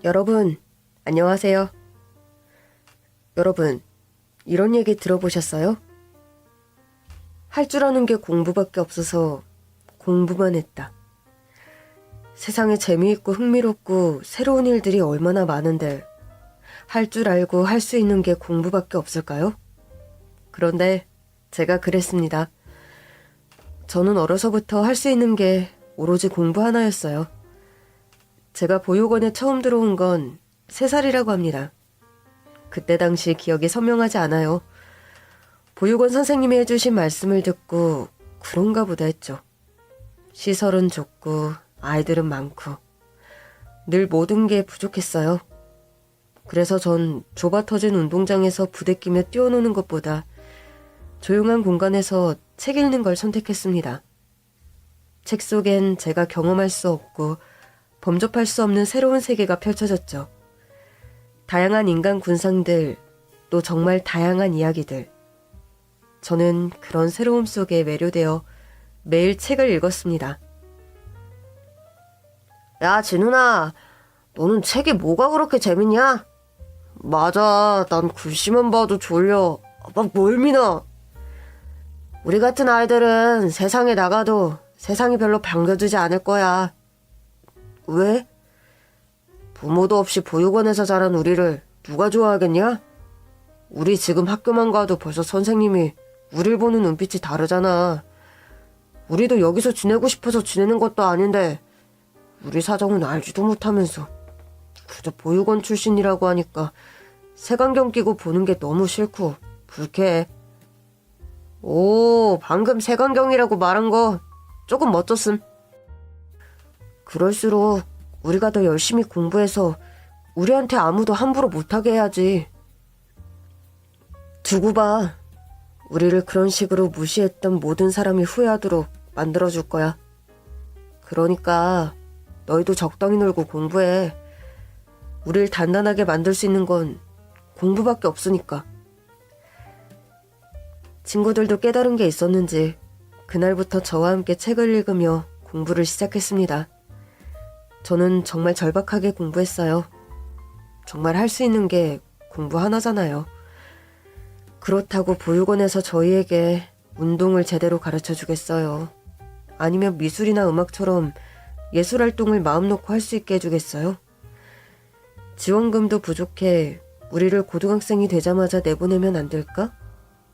여러분, 안녕하세요. 여러분, 이런 얘기 들어보셨어요? 할 줄 아는 게 공부밖에 없어서 공부만 했다. 세상에 재미있고 흥미롭고 새로운 일들이 얼마나 많은데 할 줄 알고 할 수 있는 게 공부밖에 없을까요? 그런데 제가 그랬습니다. 저는 어려서부터 할 수 있는 게 오로지 공부 하나였어요. 제가 보육원에 처음 들어온 건 3살이라고 합니다. 그때 당시 기억이 선명하지 않아요. 보육원 선생님이 해주신 말씀을 듣고 그런가 보다 했죠. 시설은 좁고 아이들은 많고 늘 모든 게 부족했어요. 그래서 전 좁아 터진 운동장에서 부대끼며 뛰어노는 것보다 조용한 공간에서 책 읽는 걸 선택했습니다. 책 속엔 제가 경험할 수 없고 범접할 수 없는 새로운 세계가 펼쳐졌죠. 다양한 인간 군상들, 또 정말 다양한 이야기들. 저는 그런 새로움 속에 매료되어 매일 책을 읽었습니다. 야, 진훈아, 너는 책이 뭐가 그렇게 재밌냐? 맞아, 난 글씨만 봐도 졸려. 막 멀미나. 우리 같은 아이들은 세상에 나가도 세상이 별로 반겨주지 않을 거야. 왜? 부모도 없이 보육원에서 자란 우리를 누가 좋아하겠냐? 우리 지금 학교만 가도 벌써 선생님이 우릴 보는 눈빛이 다르잖아. 우리도 여기서 지내고 싶어서 지내는 것도 아닌데 우리 사정은 알지도 못하면서 그저 보육원 출신이라고 하니까 색안경 끼고 보는 게 너무 싫고 불쾌해. 오, 방금 색안경이라고 말한 거 조금 멋졌음. 그럴수록 우리가 더 열심히 공부해서 우리한테 아무도 함부로 못하게 해야지. 두고 봐. 우리를 그런 식으로 무시했던 모든 사람이 후회하도록 만들어줄 거야. 그러니까 너희도 적당히 놀고 공부해. 우릴 단단하게 만들 수 있는 건 공부밖에 없으니까. 친구들도 깨달은 게 있었는지 그날부터 저와 함께 책을 읽으며 공부를 시작했습니다. 저는 정말 절박하게 공부했어요. 정말 할 수 있는 게 공부 하나잖아요. 그렇다고 보육원에서 저희에게 운동을 제대로 가르쳐 주겠어요? 아니면 미술이나 음악처럼 예술활동을 마음 놓고 할 수 있게 해주겠어요? 지원금도 부족해 우리를 고등학생이 되자마자 내보내면 안 될까?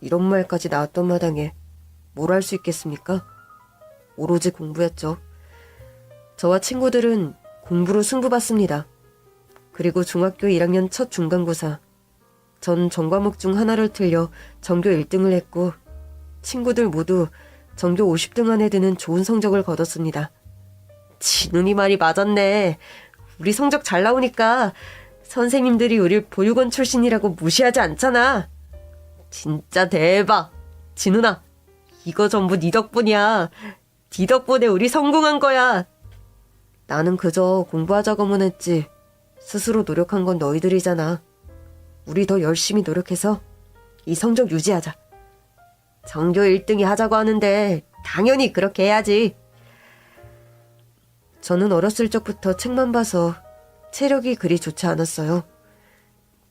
이런 말까지 나왔던 마당에 뭘 할 수 있겠습니까? 오로지 공부였죠. 저와 친구들은 공부로 승부봤습니다. 그리고 중학교 1학년 첫 중간고사. 전 전과목 중 하나를 틀려 전교 1등을 했고 친구들 모두 전교 50등 안에 드는 좋은 성적을 거뒀습니다. 진훈이 말이 맞았네. 우리 성적 잘 나오니까 선생님들이 우릴 보육원 출신이라고 무시하지 않잖아. 진짜 대박. 진훈아, 이거 전부 네 덕분이야. 네 덕분에 우리 성공한 거야. 나는 그저 공부하자고만 했지. 스스로 노력한 건 너희들이잖아. 우리 더 열심히 노력해서 이 성적 유지하자. 전교 1등이 하자고 하는데 당연히 그렇게 해야지. 저는 어렸을 적부터 책만 봐서 체력이 그리 좋지 않았어요.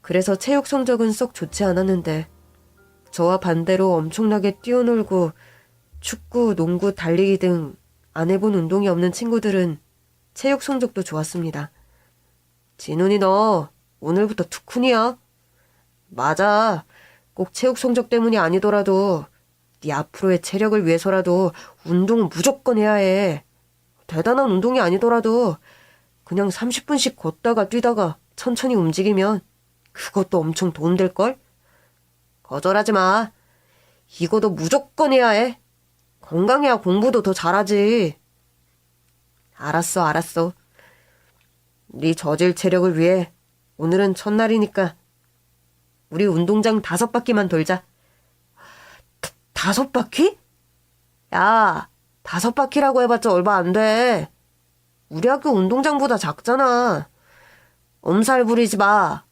그래서 체육 성적은 썩 좋지 않았는데 저와 반대로 엄청나게 뛰어놀고 축구, 농구, 달리기 등 안 해본 운동이 없는 친구들은 체육 성적도 좋았습니다. 진훈이 너 오늘부터 투쿤이야. 맞아. 꼭 체육 성적 때문이 아니더라도 네 앞으로의 체력을 위해서라도 운동은 무조건 해야 해. 대단한 운동이 아니더라도 그냥 30분씩 걷다가 뛰다가 천천히 움직이면 그것도 엄청 도움될걸? 거절하지 마. 이거도 무조건 해야 해. 건강해야 공부도 더 잘하지. 알았어. 네 저질 체력을 위해 오늘은 첫날이니까 우리 운동장 5바퀴만 돌자. 5바퀴? 야, 5바퀴라고 해봤자 얼마 안 돼. 우리 학교 운동장보다 작잖아. 엄살 부리지 마.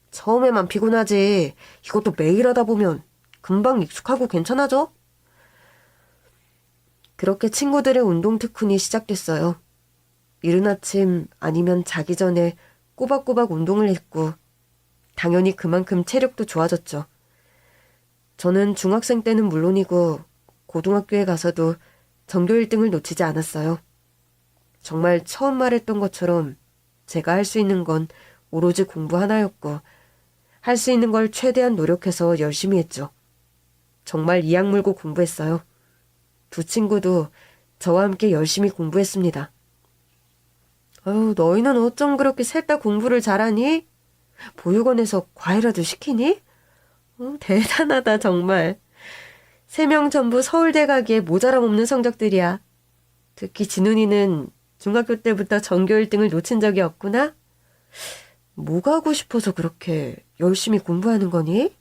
처음에만 피곤하지. 이것도 매일 하다 보면 금방 익숙하고 괜찮아져. 그렇게 친구들의 운동 특훈이 시작됐어요. 이른 아침 아니면 자기 전에 꼬박꼬박 운동을 했고 당연히 그만큼 체력도 좋아졌죠. 저는 중학생 때는 물론이고 고등학교에 가서도 전교 1등을 놓치지 않았어요. 정말 처음 말했던 것처럼 제가 할 수 있는 건 오로지 공부 하나였고 할 수 있는 걸 최대한 노력해서 열심히 했죠. 정말 이악 물고 공부했어요. 두 친구도 저와 함께 열심히 공부했습니다. 아유, 너희는 어쩜 그렇게 셋 다 공부를 잘하니? 보육원에서 과외라도 시키니? 대단하다 정말. 3명 전부 서울대 가기에 모자람 없는 성적들이야. 특히 진훈이는 중학교 때부터 전교 1등을 놓친 적이 없구나? 뭐가 하고 싶어서 그렇게 열심히 공부하는 거니?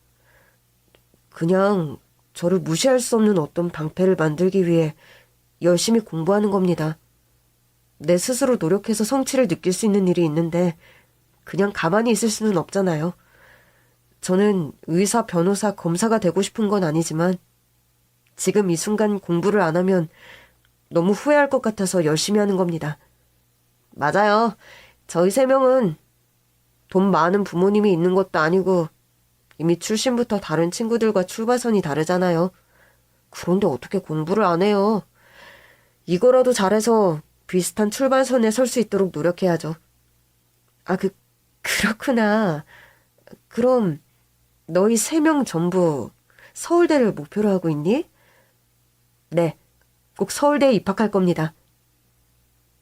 그냥 저를 무시할 수 없는 어떤 방패를 만들기 위해 열심히 공부하는 겁니다. 내 스스로 노력해서 성취를 느낄 수 있는 일이 있는데 그냥 가만히 있을 수는 없잖아요. 저는 의사, 변호사, 검사가 되고 싶은 건 아니지만 지금 이 순간 공부를 안 하면 너무 후회할 것 같아서 열심히 하는 겁니다. 맞아요. 저희 3명은 돈 많은 부모님이 있는 것도 아니고 이미 출신부터 다른 친구들과 출발선이 다르잖아요. 그런데 어떻게 공부를 안 해요? 이거라도 잘해서 비슷한 출발선에 설 수 있도록 노력해야죠. 그렇구나. 그럼 너희 3명 전부 서울대를 목표로 하고 있니? 네, 꼭 서울대에 입학할 겁니다.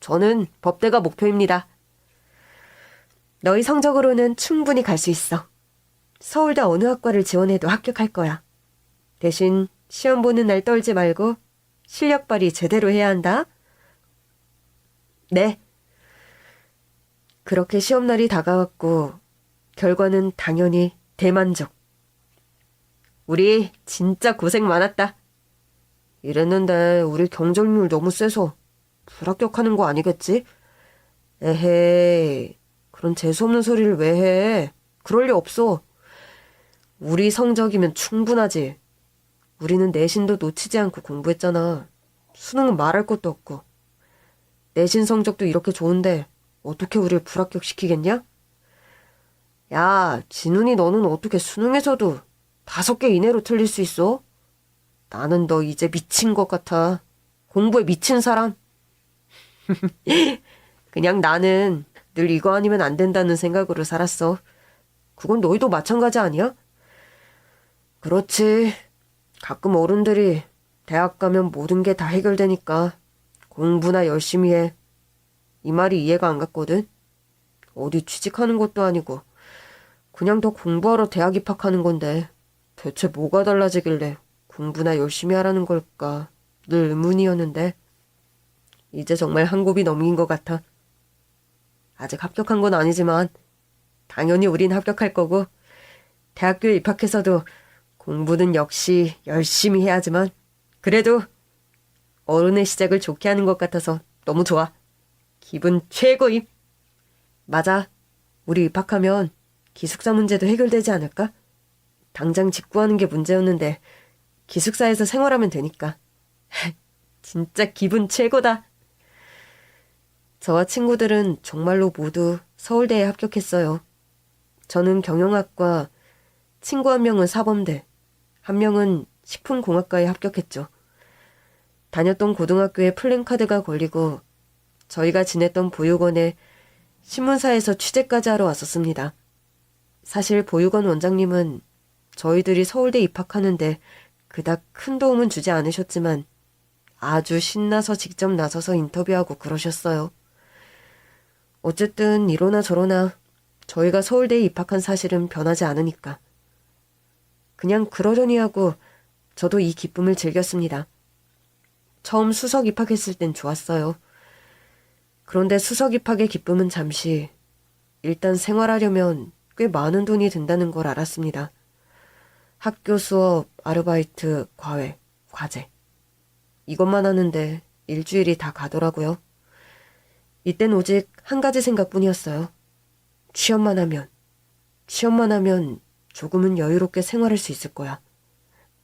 저는 법대가 목표입니다. 너희 성적으로는 충분히 갈 수 있어. 서울대 어느 학과를 지원해도 합격할 거야. 대신 시험 보는 날 떨지 말고 실력 발휘 제대로 해야 한다. 네. 그렇게 시험날이 다가왔고 결과는 당연히 대만족. 우리 진짜 고생 많았다. 이랬는데 우리 경쟁률 너무 세서 불합격하는 거 아니겠지? 에헤이, 그런 재수없는 소리를 왜 해? 그럴 리 없어. 우리 성적이면 충분하지. 우리는 내신도 놓치지 않고 공부했잖아. 수능은 말할 것도 없고. 내신 성적도 이렇게 좋은데 어떻게 우리를 불합격시키겠냐? 야, 진훈이 너는 어떻게 수능에서도 5개 이내로 틀릴 수 있어? 나는 너 이제 미친 것 같아. 공부에 미친 사람? 그냥 나는 늘 이거 아니면 안 된다는 생각으로 살았어. 그건 너희도 마찬가지 아니야? 그렇지. 가끔 어른들이 대학 가면 모든 게 다 해결되니까 공부나 열심히 해. 이 말이 이해가 안 갔거든. 어디 취직하는 것도 아니고 그냥 더 공부하러 대학 입학하는 건데 대체 뭐가 달라지길래 공부나 열심히 하라는 걸까 늘 의문이었는데 이제 정말 한 곱이 넘긴 것 같아. 아직 합격한 건 아니지만 당연히 우린 합격할 거고 대학교에 입학해서도 공부는 역시 열심히 해야지만 그래도 어른의 시작을 좋게 하는 것 같아서 너무 좋아. 기분 최고임. 맞아. 우리 입학하면 기숙사 문제도 해결되지 않을까? 당장 직구하는 게 문제였는데 기숙사에서 생활하면 되니까. 진짜 기분 최고다. 저와 친구들은 정말로 모두 서울대에 합격했어요. 저는 경영학과, 친구 한 명은 사범대, 한 명은 식품공학과에 합격했죠. 다녔던 고등학교에 플랜카드가 걸리고 저희가 지냈던 보육원에 신문사에서 취재까지 하러 왔었습니다. 사실 보육원 원장님은 저희들이 서울대 입학하는데 그닥 큰 도움은 주지 않으셨지만 아주 신나서 직접 나서서 인터뷰하고 그러셨어요. 어쨌든 이러나 저러나 저희가 서울대에 입학한 사실은 변하지 않으니까. 그냥 그러려니 하고 저도 이 기쁨을 즐겼습니다. 처음 수석 입학했을 땐 좋았어요. 그런데 수석 입학의 기쁨은 잠시, 일단 생활하려면 꽤 많은 돈이 든다는 걸 알았습니다. 학교 수업, 아르바이트, 과외, 과제. 이것만 하는데 일주일이 다 가더라고요. 이땐 오직 한 가지 생각뿐이었어요. 취업만 하면 조금은 여유롭게 생활할 수 있을 거야.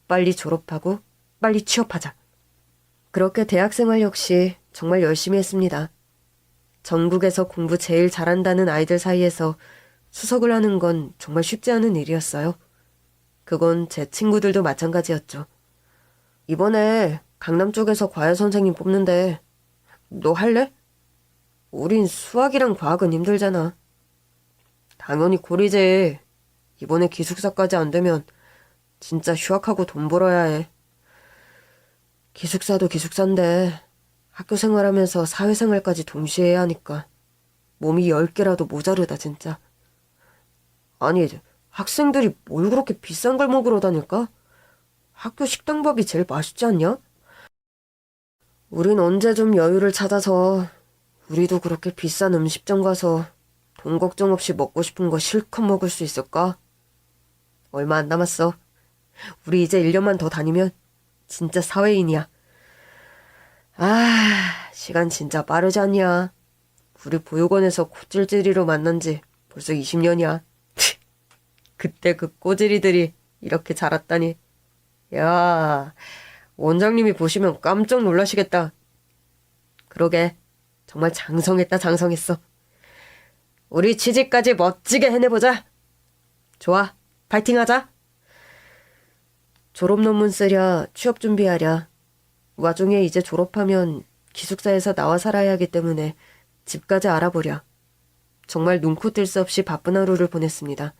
빨리 졸업하고 빨리 취업하자. 그렇게 대학생활 역시 정말 열심히 했습니다. 전국에서 공부 제일 잘한다는 아이들 사이에서 수석을 하는 건 정말 쉽지 않은 일이었어요. 그건 제 친구들도 마찬가지였죠. 이번에 강남 쪽에서 과외 선생님 뽑는데 너 할래? 우린 수학이랑 과학은 힘들잖아. 당연히 고리지. 이번에 기숙사까지 안 되면 진짜 휴학하고 돈 벌어야 해. 기숙사도 기숙사인데 학교 생활하면서 사회생활까지 동시에 해야 하니까 몸이 10개라도 모자르다 진짜. 아니 학생들이 뭘 그렇게 비싼 걸 먹으러 다닐까? 학교 식당밥이 제일 맛있지 않냐? 우린 언제 좀 여유를 찾아서 우리도 그렇게 비싼 음식점 가서 돈 걱정 없이 먹고 싶은 거 실컷 먹을 수 있을까? 얼마 안 남았어. 우리 이제 1년만 더 다니면 진짜 사회인이야. 아, 시간 진짜 빠르지 않냐? 우리 보육원에서 코찔찔이로 만난 지 벌써 20년이야. 그때 그 꼬질이들이 이렇게 자랐다니. 야, 원장님이 보시면 깜짝 놀라시겠다. 그러게, 정말 장성했다 장성했어. 우리 취직까지 멋지게 해내보자. 좋아, 파이팅하자. 졸업 논문 쓰랴, 취업 준비하랴. 와중에 이제 졸업하면 기숙사에서 나와 살아야 하기 때문에 집까지 알아보랴. 정말 눈코 뜰 새 없이 바쁜 하루를 보냈습니다.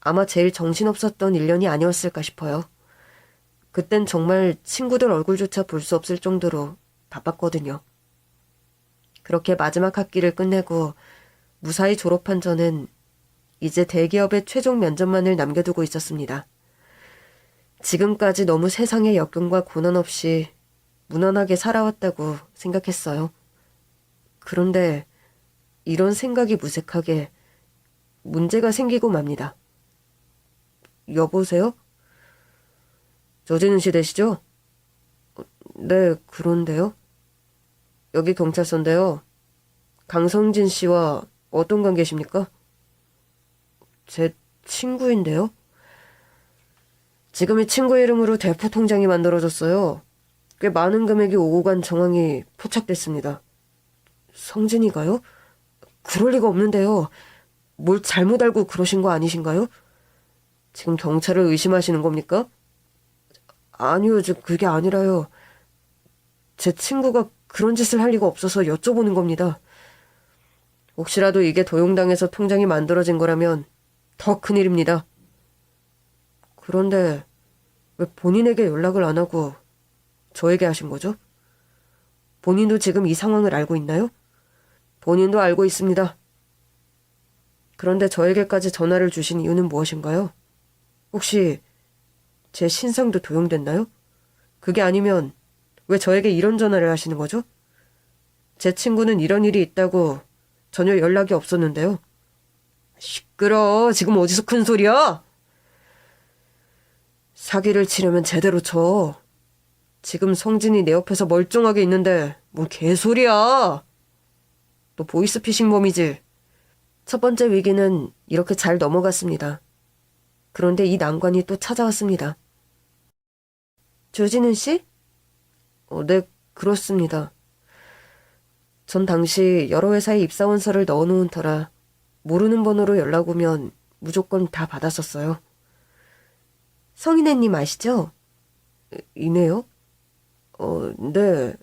아마 제일 정신없었던 1년이 아니었을까 싶어요. 그땐 정말 친구들 얼굴조차 볼 수 없을 정도로 바빴거든요. 그렇게 마지막 학기를 끝내고 무사히 졸업한 저는 이제 대기업의 최종 면접만을 남겨두고 있었습니다. 지금까지 너무 세상의 역경과 고난 없이 무난하게 살아왔다고 생각했어요. 그런데 이런 생각이 무색하게 문제가 생기고 맙니다. 여보세요? 조진우 씨 되시죠? 네, 그런데요. 여기 경찰서인데요. 강성진 씨와 어떤 관계십니까? 제 친구인데요. 지금 이 친구 이름으로 대포 통장이 만들어졌어요. 꽤 많은 금액이 오고 간 정황이 포착됐습니다. 성진이가요? 그럴 리가 없는데요. 뭘 잘못 알고 그러신 거 아니신가요? 지금 경찰을 의심하시는 겁니까? 아니요, 그게 아니라요. 제 친구가 그런 짓을 할 리가 없어서 여쭤보는 겁니다. 혹시라도 이게 도용당해서 통장이 만들어진 거라면 더 큰일입니다. 그런데 왜 본인에게 연락을 안 하고 저에게 하신 거죠? 본인도 지금 이 상황을 알고 있나요? 본인도 알고 있습니다. 그런데 저에게까지 전화를 주신 이유는 무엇인가요? 혹시 제 신상도 도용됐나요? 그게 아니면 왜 저에게 이런 전화를 하시는 거죠? 제 친구는 이런 일이 있다고 전혀 연락이 없었는데요. 시끄러. 지금 어디서 큰 소리야? 사기를 치려면 제대로 쳐. 지금 성진이 내 옆에서 멀쩡하게 있는데 뭔 개소리야. 너 보이스피싱범이지? 첫 번째 위기는 이렇게 잘 넘어갔습니다. 그런데 이 난관이 또 찾아왔습니다. 조진은 씨? 네, 그렇습니다. 전 당시 여러 회사에 입사원서를 넣어놓은 터라 모르는 번호로 연락 오면 무조건 다 받았었어요. 성인애님 아시죠? 이네요? 네,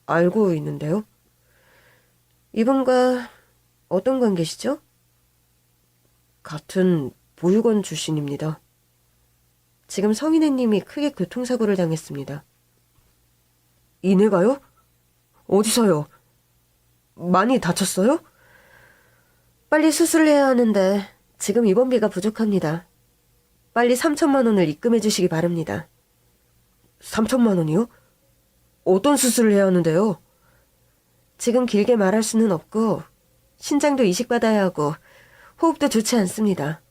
알고 있는데요. 이분과 어떤 관계시죠? 같은 보육원 출신입니다. 지금 성인애님이 크게 교통사고를 당했습니다. 이네가요? 어디서요? 많이 다쳤어요? 빨리 수술을 해야 하는데 지금 입원비가 부족합니다. 빨리 3천만 원을 입금해 주시기 바랍니다. 3천만 원이요? 어떤 수술을 해야 하는데요? 지금 길게 말할 수는 없고 신장도 이식받아야 하고 호흡도 좋지 않습니다.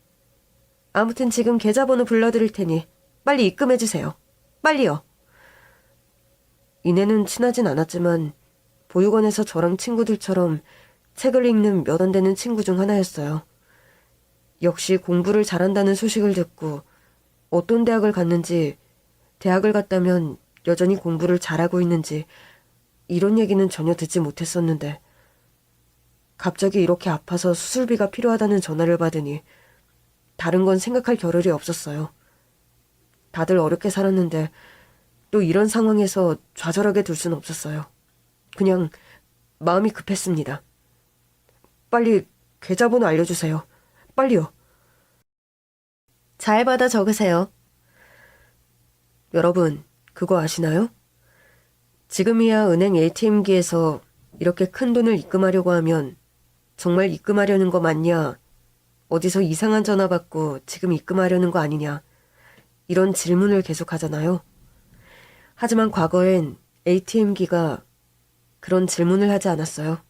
아무튼 지금 계좌번호 불러드릴 테니 빨리 입금해 주세요. 빨리요. 이내는 친하진 않았지만 보육원에서 저랑 친구들처럼 책을 읽는 몇 안 되는 친구 중 하나였어요. 역시 공부를 잘한다는 소식을 듣고 어떤 대학을 갔는지, 대학을 갔다면 여전히 공부를 잘하고 있는지 이런 얘기는 전혀 듣지 못했었는데 갑자기 이렇게 아파서 수술비가 필요하다는 전화를 받으니 다른 건 생각할 겨를이 없었어요. 다들 어렵게 살았는데 또 이런 상황에서 좌절하게 둘 순 없었어요. 그냥 마음이 급했습니다. 빨리 계좌번호 알려주세요. 빨리요. 잘 받아 적으세요. 여러분, 그거 아시나요? 지금이야 은행 ATM기에서 이렇게 큰 돈을 입금하려고 하면 정말 입금하려는 거 맞냐? 어디서 이상한 전화 받고 지금 입금하려는 거 아니냐? 이런 질문을 계속 하잖아요. 하지만 과거엔 ATM기가 그런 질문을 하지 않았어요.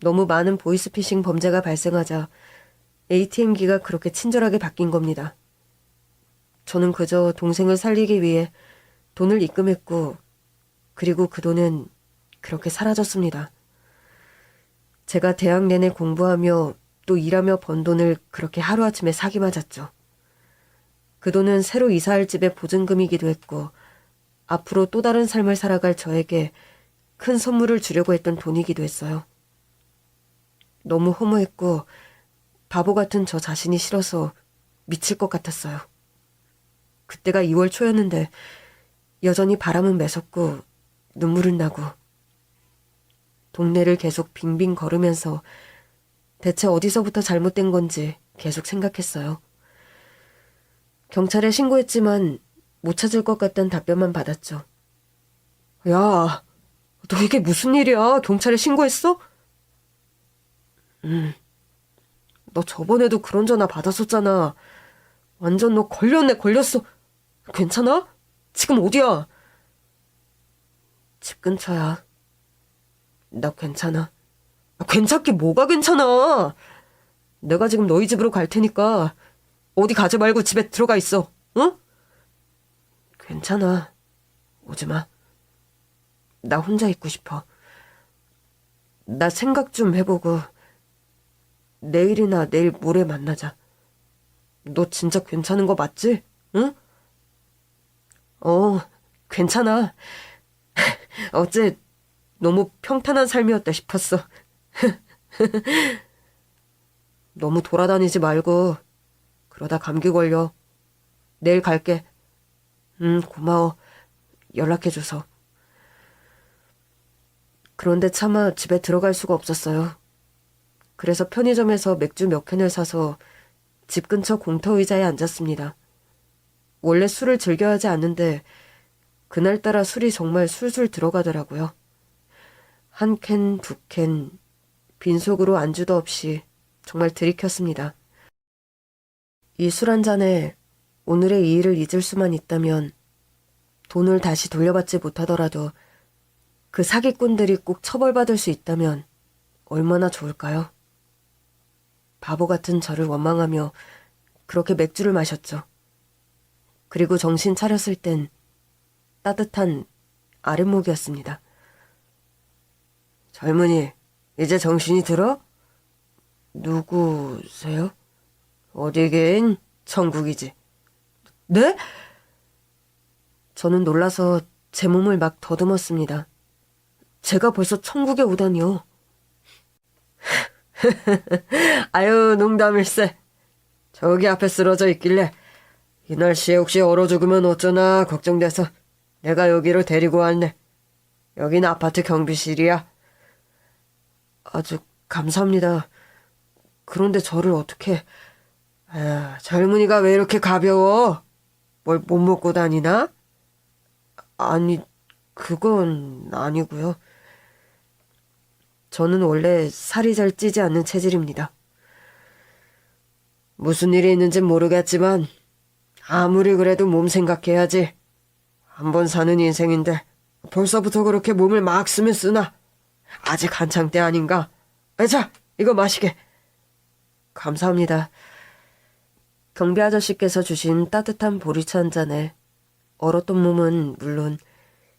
너무 많은 보이스피싱 범죄가 발생하자 ATM기가 그렇게 친절하게 바뀐 겁니다. 저는 그저 동생을 살리기 위해 돈을 입금했고 그리고 그 돈은 그렇게 사라졌습니다. 제가 대학 내내 공부하며 또 일하며 번 돈을 그렇게 하루아침에 사기 맞았죠. 그 돈은 새로 이사할 집의 보증금이기도 했고 앞으로 또 다른 삶을 살아갈 저에게 큰 선물을 주려고 했던 돈이기도 했어요. 너무 허무했고 바보 같은 저 자신이 싫어서 미칠 것 같았어요. 그때가 2월 초였는데 여전히 바람은 매섭고 눈물은 나고 동네를 계속 빙빙 걸으면서 대체 어디서부터 잘못된 건지 계속 생각했어요. 경찰에 신고했지만 못 찾을 것 같다는 답변만 받았죠. 야, 너 이게 무슨 일이야? 경찰에 신고했어? 너 저번에도 그런 전화 받았었잖아. 완전 너 걸렸어. 괜찮아? 지금 어디야? 집 근처야. 나 괜찮아. 괜찮긴 뭐가 괜찮아. 내가 지금 너희 집으로 갈 테니까 어디 가지 말고 집에 들어가 있어. 응? 괜찮아. 오지 마. 나 혼자 있고 싶어. 나 생각 좀 해보고 내일이나 내일 모레 만나자. 너 진짜 괜찮은 거 맞지? 응? 괜찮아. 어째 너무 평탄한 삶이었다 싶었어. 너무 돌아다니지 말고 그러다 감기 걸려. 내일 갈게. 고마워. 연락해줘서. 그런데 차마 집에 들어갈 수가 없었어요. 그래서 편의점에서 맥주 몇 캔을 사서 집 근처 공터 의자에 앉았습니다. 원래 술을 즐겨 하지 않는데 그날따라 술이 정말 술술 들어가더라고요. 한 캔, 두 캔, 빈속으로 안주도 없이 정말 들이켰습니다. 이 술 한 잔에 오늘의 이 일을 잊을 수만 있다면 돈을 다시 돌려받지 못하더라도 그 사기꾼들이 꼭 처벌받을 수 있다면 얼마나 좋을까요? 바보 같은 저를 원망하며 그렇게 맥주를 마셨죠. 그리고 정신 차렸을 땐 따뜻한 아랫목이었습니다. 젊은이, 이제 정신이 들어? 누구세요? 어디긴 천국이지. 네? 저는 놀라서 제 몸을 막 더듬었습니다. 제가 벌써 천국에 오다니요. 아유, 농담일세. 저기 앞에 쓰러져 있길래 이 날씨에 혹시 얼어 죽으면 어쩌나 걱정돼서 내가 여기로 데리고 왔네. 여긴 아파트 경비실이야. 아주 감사합니다. 그런데 저를 어떻게... 젊은이가 왜 이렇게 가벼워? 뭘 못 먹고 다니나? 아니, 그건 아니고요. 저는 원래 살이 잘 찌지 않는 체질입니다. 무슨 일이 있는진 모르겠지만 아무리 그래도 몸 생각해야지. 한 번 사는 인생인데 벌써부터 그렇게 몸을 막 쓰면 쓰나? 아직 한창 때 아닌가? 자, 이거 마시게. 감사합니다. 경비 아저씨께서 주신 따뜻한 보리차 한 잔에 얼었던 몸은 물론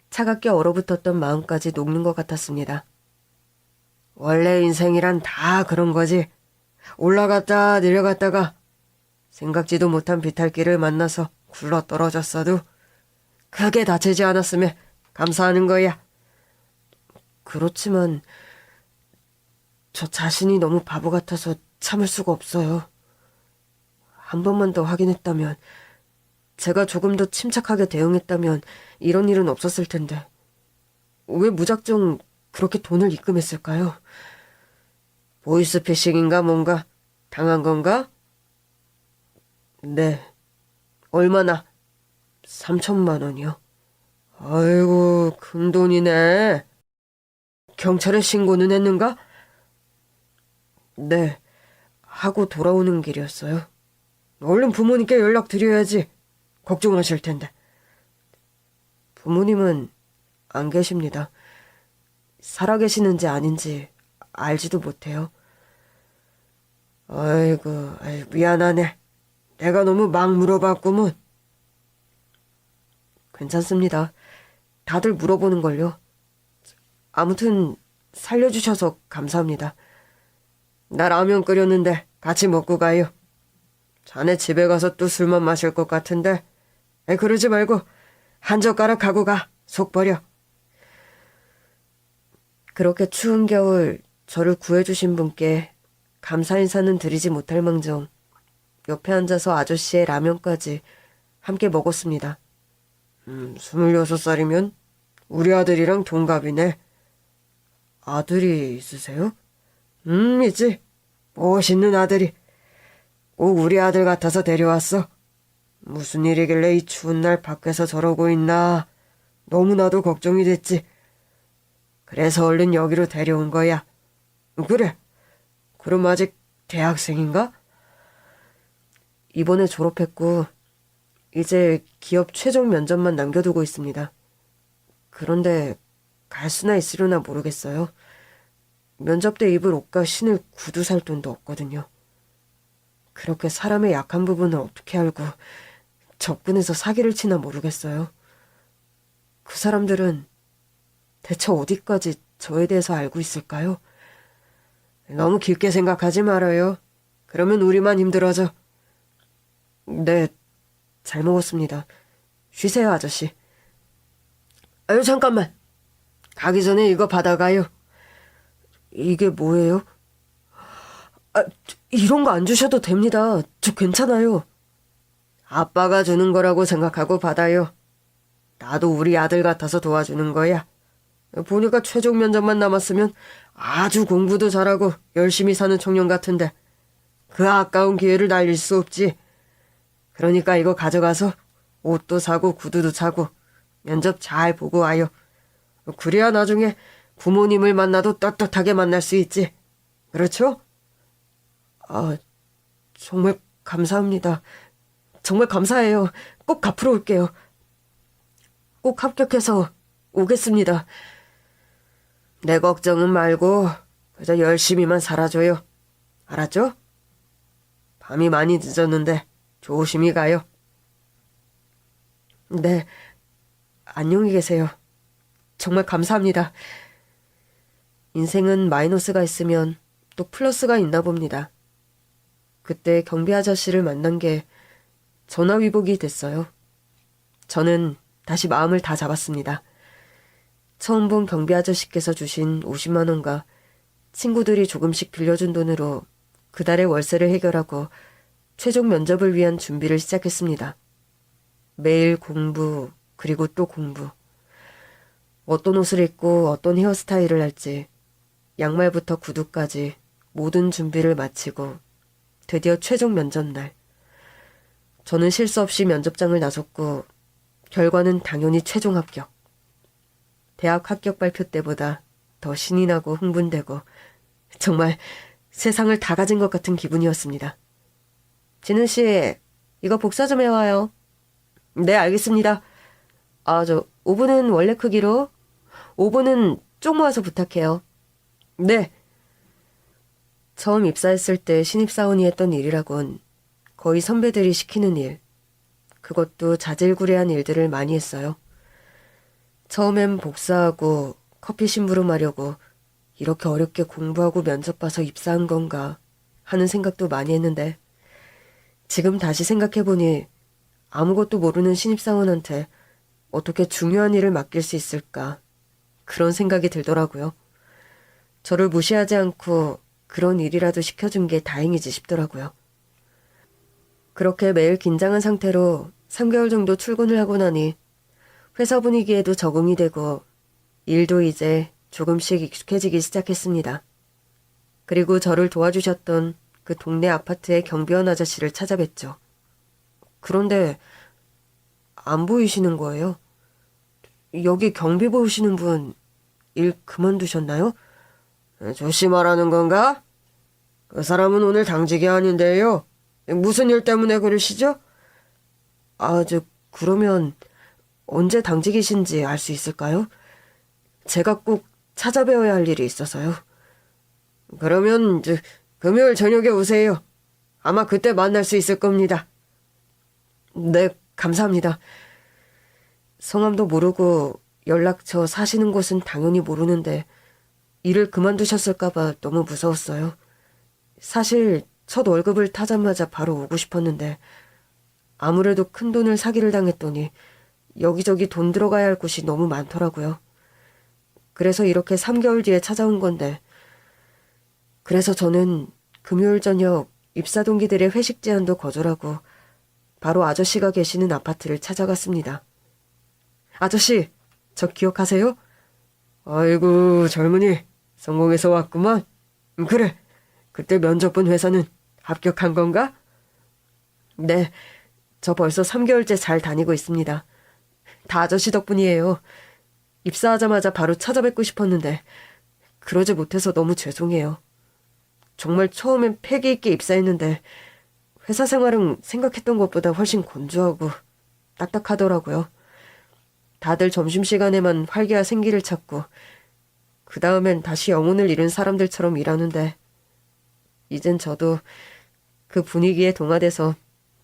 차갑게 얼어붙었던 마음까지 녹는 것 같았습니다. 원래 인생이란 다 그런 거지. 올라갔다 내려갔다가 생각지도 못한 비탈길을 만나서 굴러 떨어졌어도 크게 다치지 않았으면 감사하는 거야. 그렇지만 저 자신이 너무 바보 같아서 참을 수가 없어요. 한 번만 더 확인했다면, 제가 조금 더 침착하게 대응했다면 이런 일은 없었을 텐데 왜 무작정 그렇게 돈을 입금했을까요? 보이스피싱인가 뭔가 당한 건가? 네. 얼마나? 3천만 원이요. 아이고, 큰돈이네. 경찰에 신고는 했는가? 네. 하고 돌아오는 길이었어요. 얼른 부모님께 연락드려야지. 걱정하실 텐데. 부모님은 안 계십니다. 살아계시는지 아닌지 알지도 못해요. 아이고, 미안하네. 내가 너무 막 물어봤구먼. 괜찮습니다. 다들 물어보는걸요. 아무튼 살려주셔서 감사합니다. 나 라면 끓였는데 같이 먹고 가요. 자네 집에 가서 또 술만 마실 것 같은데 그러지 말고 한 젓가락 하고 가. 속 버려. 그렇게 추운 겨울 저를 구해주신 분께 감사 인사는 드리지 못할 망정 옆에 앉아서 아저씨의 라면까지 함께 먹었습니다. 26살이면 우리 아들이랑 동갑이네. 아들이 있으세요? 있지. 멋있는 아들이. 꼭 우리 아들 같아서 데려왔어. 무슨 일이길래 이 추운 날 밖에서 저러고 있나. 너무나도 걱정이 됐지. 그래서 얼른 여기로 데려온 거야. 그래. 그럼 아직 대학생인가? 이번에 졸업했고 이제 기업 최종 면접만 남겨두고 있습니다. 그런데 갈 수나 있으려나 모르겠어요. 면접 때 입을 옷과 신을 구두 살 돈도 없거든요. 그렇게 사람의 약한 부분을 어떻게 알고 접근해서 사기를 치나 모르겠어요. 그 사람들은 대체 어디까지 저에 대해서 알고 있을까요? 너무 깊게 생각하지 말아요. 그러면 우리만 힘들어져. 네, 잘 먹었습니다. 쉬세요, 아저씨. 아유, 잠깐만. 가기 전에 이거 받아가요. 이게 뭐예요? 이런 거 안 주셔도 됩니다. 저 괜찮아요. 아빠가 주는 거라고 생각하고 받아요. 나도 우리 아들 같아서 도와주는 거야. 보니까 최종 면접만 남았으면 아주 공부도 잘하고 열심히 사는 청년 같은데 그 아까운 기회를 날릴 수 없지. 그러니까 이거 가져가서 옷도 사고 구두도 사고 면접 잘 보고 와요. 그래야 나중에 부모님을 만나도 떳떳하게 만날 수 있지. 그렇죠? 정말 감사합니다. 정말 감사해요. 꼭 갚으러 올게요. 꼭 합격해서 오겠습니다. 내 걱정은 말고 그저 열심히만 살아줘요. 알았죠? 밤이 많이 늦었는데 조심히 가요. 네, 안녕히 계세요. 정말 감사합니다. 인생은 마이너스가 있으면 또 플러스가 있나 봅니다. 그때 경비 아저씨를 만난 게 전화위복이 됐어요. 저는 다시 마음을 다 잡았습니다. 처음 본 경비 아저씨께서 주신 50만 원과 친구들이 조금씩 빌려준 돈으로 그달의 월세를 해결하고 최종 면접을 위한 준비를 시작했습니다. 매일 공부, 그리고 또 공부. 어떤 옷을 입고 어떤 헤어스타일을 할지, 양말부터 구두까지 모든 준비를 마치고 드디어 최종 면접날. 저는 실수 없이 면접장을 나섰고 결과는 당연히 최종 합격. 대학 합격 발표 때보다 더 신이 나고 흥분되고 정말 세상을 다 가진 것 같은 기분이었습니다. 진은 씨, 이거 복사 좀 해와요. 네, 알겠습니다. 저 5분은 원래 크기로 5분은 쪽 모아서 부탁해요. 네. 처음 입사했을 때 신입사원이 했던 일이라곤 거의 선배들이 시키는 일, 그것도 자질구레한 일들을 많이 했어요. 처음엔 복사하고 커피 심부름하려고 이렇게 어렵게 공부하고 면접 봐서 입사한 건가 하는 생각도 많이 했는데 지금 다시 생각해보니 아무것도 모르는 신입사원한테 어떻게 중요한 일을 맡길 수 있을까 그런 생각이 들더라고요. 저를 무시하지 않고 그런 일이라도 시켜준 게 다행이지 싶더라고요. 그렇게 매일 긴장한 상태로 3개월 정도 출근을 하고 나니 회사 분위기에도 적응이 되고 일도 이제 조금씩 익숙해지기 시작했습니다. 그리고 저를 도와주셨던 그 동네 아파트의 경비원 아저씨를 찾아뵀죠. 그런데 안 보이시는 거예요. 여기 경비 보시는 분 일 그만두셨나요? 조씨 말하는 건가? 그 사람은 오늘 당직이 아닌데요. 무슨 일 때문에 그러시죠? 그러면 언제 당직이신지 알 수 있을까요? 제가 꼭 찾아뵈어야 할 일이 있어서요. 그러면 금요일 저녁에 오세요. 아마 그때 만날 수 있을 겁니다. 네, 감사합니다. 성함도 모르고 연락처 사시는 곳은 당연히 모르는데 일을 그만두셨을까봐 너무 무서웠어요. 사실 첫 월급을 타자마자 바로 오고 싶었는데 아무래도 큰 돈을 사기를 당했더니 여기저기 돈 들어가야 할 곳이 너무 많더라고요. 그래서 이렇게 3개월 뒤에 찾아온 건데 그래서 저는 금요일 저녁 입사 동기들의 회식 제안도 거절하고 바로 아저씨가 계시는 아파트를 찾아갔습니다. 아저씨, 저 기억하세요? 아이고, 젊은이, 성공해서 왔구만. 그래, 그때 면접 본 회사는 합격한 건가? 네, 저 벌써 3개월째 잘 다니고 있습니다. 다 아저씨 덕분이에요. 입사하자마자 바로 찾아뵙고 싶었는데 그러지 못해서 너무 죄송해요. 정말 처음엔 패기 있게 입사했는데 회사 생활은 생각했던 것보다 훨씬 건조하고 딱딱하더라고요. 다들 점심시간에만 활기와 생기를 찾고 그 다음엔 다시 영혼을 잃은 사람들처럼 일하는데 이젠 저도 그 분위기에 동화돼서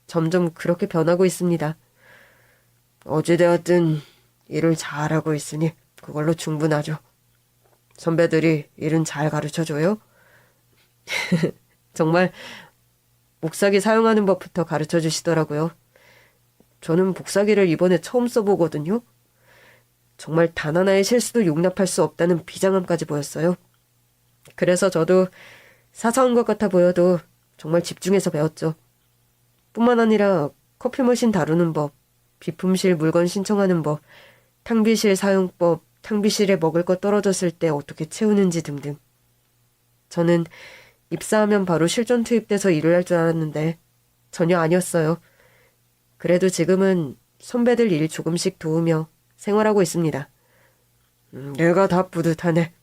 점점 그렇게 변하고 있습니다. 어찌되었든 일을 잘하고 있으니 그걸로 충분하죠. 선배들이 일은 잘 가르쳐줘요? 정말 복사기 사용하는 법부터 가르쳐 주시더라고요. 저는 복사기를 이번에 처음 써보거든요. 정말 단 하나의 실수도 용납할 수 없다는 비장함까지 보였어요. 그래서 저도 사사한 것 같아 보여도 정말 집중해서 배웠죠. 뿐만 아니라 커피 머신 다루는 법, 비품실 물건 신청하는 법, 탕비실 사용법, 탕비실에 먹을 거 떨어졌을 때 어떻게 채우는지 등등. 저는 입사하면 바로 실전 투입돼서 일을 할 줄 알았는데 전혀 아니었어요. 그래도 지금은 선배들 일 조금씩 도우며 생활하고 있습니다. 내가 다 뿌듯하네.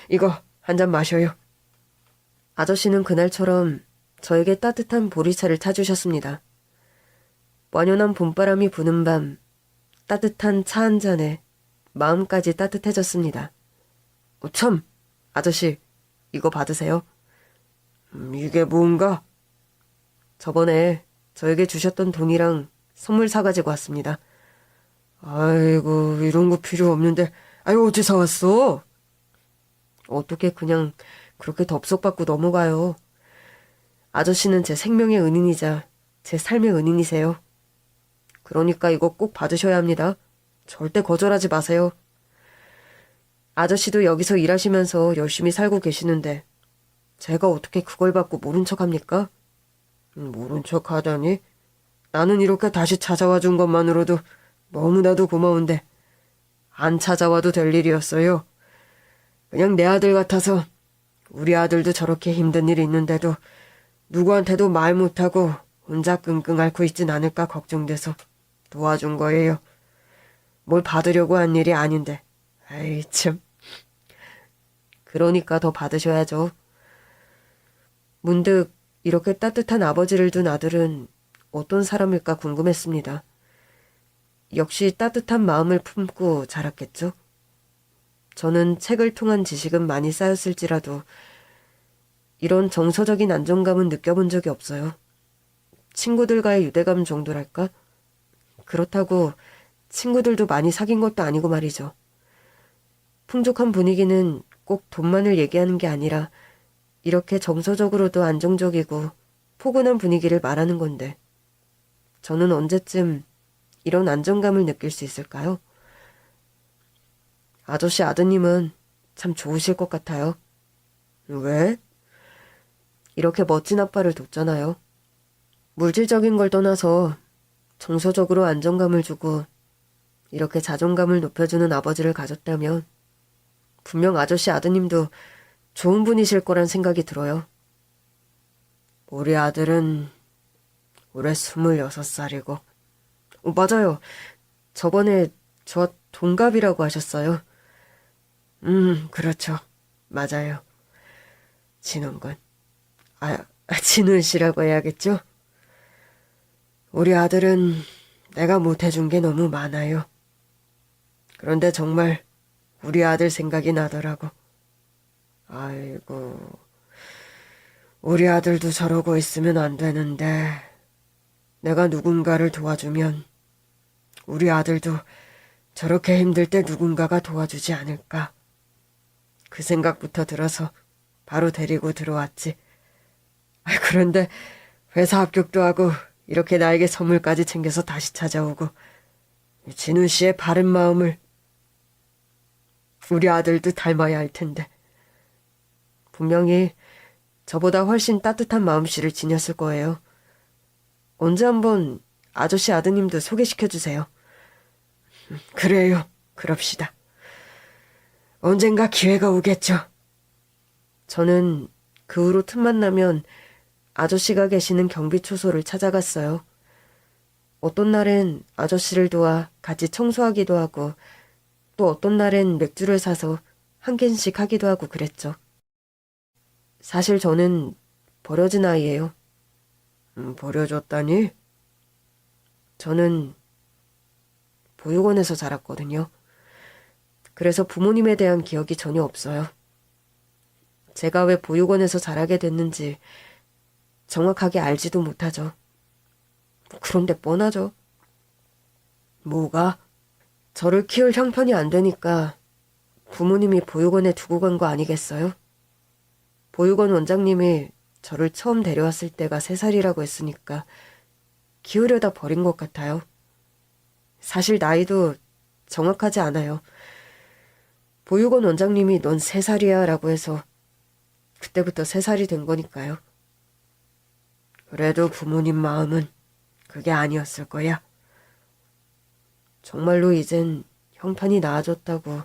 이거 한 잔 마셔요. 아저씨는 그날처럼 저에게 따뜻한 보리차를 타주셨습니다. 완연한 봄바람이 부는 밤 따뜻한 차 한 잔에 마음까지 따뜻해졌습니다. 참, 아저씨 이거 받으세요. 이게 뭔가? 저번에 저에게 주셨던 돈이랑 선물 사가지고 왔습니다. 아이고 이런 거 필요 없는데 어디 사왔어? 어떻게 그냥 그렇게 덥석받고 넘어가요. 아저씨는 제 생명의 은인이자 제 삶의 은인이세요. 그러니까 이거 꼭 받으셔야 합니다. 절대 거절하지 마세요. 아저씨도 여기서 일하시면서 열심히 살고 계시는데 제가 어떻게 그걸 받고 모른 척합니까? 모른 척 하다니? 나는 이렇게 다시 찾아와 준 것만으로도 너무나도 고마운데 안 찾아와도 될 일이었어요. 그냥 내 아들 같아서 우리 아들도 저렇게 힘든 일이 있는데도 누구한테도 말 못하고 혼자 끙끙 앓고 있진 않을까 걱정돼서 도와준 거예요. 뭘 받으려고 한 일이 아닌데. 아이 참. 그러니까 더 받으셔야죠. 문득 이렇게 따뜻한 아버지를 둔 아들은 어떤 사람일까 궁금했습니다. 역시 따뜻한 마음을 품고 자랐겠죠? 저는 책을 통한 지식은 많이 쌓였을지라도 이런 정서적인 안정감은 느껴본 적이 없어요. 친구들과의 유대감 정도랄까? 그렇다고 친구들도 많이 사귄 것도 아니고 말이죠. 풍족한 분위기는 꼭 돈만을 얘기하는 게 아니라 이렇게 정서적으로도 안정적이고 포근한 분위기를 말하는 건데 저는 언제쯤 이런 안정감을 느낄 수 있을까요? 아저씨 아드님은 참 좋으실 것 같아요. 왜? 이렇게 멋진 아빠를 뒀잖아요. 물질적인 걸 떠나서 정서적으로 안정감을 주고 이렇게 자존감을 높여주는 아버지를 가졌다면 분명 아저씨 아드님도 좋은 분이실 거란 생각이 들어요. 우리 아들은 올해 26살이고 맞아요. 저번에 저 동갑이라고 하셨어요. 그렇죠. 맞아요. 진훈군. 진훈 씨라고 해야겠죠? 우리 아들은 내가 못해준 게 너무 많아요. 그런데 정말 우리 아들 생각이 나더라고. 아이고, 우리 아들도 저러고 있으면 안 되는데 내가 누군가를 도와주면 우리 아들도 저렇게 힘들 때 누군가가 도와주지 않을까. 그 생각부터 들어서 바로 데리고 들어왔지. 그런데 회사 합격도 하고 이렇게 나에게 선물까지 챙겨서 다시 찾아오고 진훈 씨의 바른 마음을 우리 아들도 닮아야 할 텐데. 분명히 저보다 훨씬 따뜻한 마음씨를 지녔을 거예요. 언제 한번 아저씨 아드님도 소개시켜주세요. 그래요. 그럽시다. 언젠가 기회가 오겠죠. 저는 그 후로 틈만 나면 아저씨가 계시는 경비초소를 찾아갔어요. 어떤 날엔 아저씨를 도와 같이 청소하기도 하고 또 어떤 날엔 맥주를 사서 한 캔씩 하기도 하고 그랬죠. 사실 저는 버려진 아이예요. 버려졌다니? 저는 보육원에서 자랐거든요. 그래서 부모님에 대한 기억이 전혀 없어요. 제가 왜 보육원에서 자라게 됐는지 정확하게 알지도 못하죠. 그런데 뻔하죠. 뭐가? 저를 키울 형편이 안 되니까 부모님이 보육원에 두고 간 거 아니겠어요? 보육원 원장님이 저를 처음 데려왔을 때가 3살이라고 했으니까 키우려다 버린 것 같아요. 사실 나이도 정확하지 않아요. 보육원 원장님이 넌 3살이야 라고 해서 그때부터 3살이 된 거니까요. 그래도 부모님 마음은 그게 아니었을 거야. 정말로 이젠 형편이 나아졌다고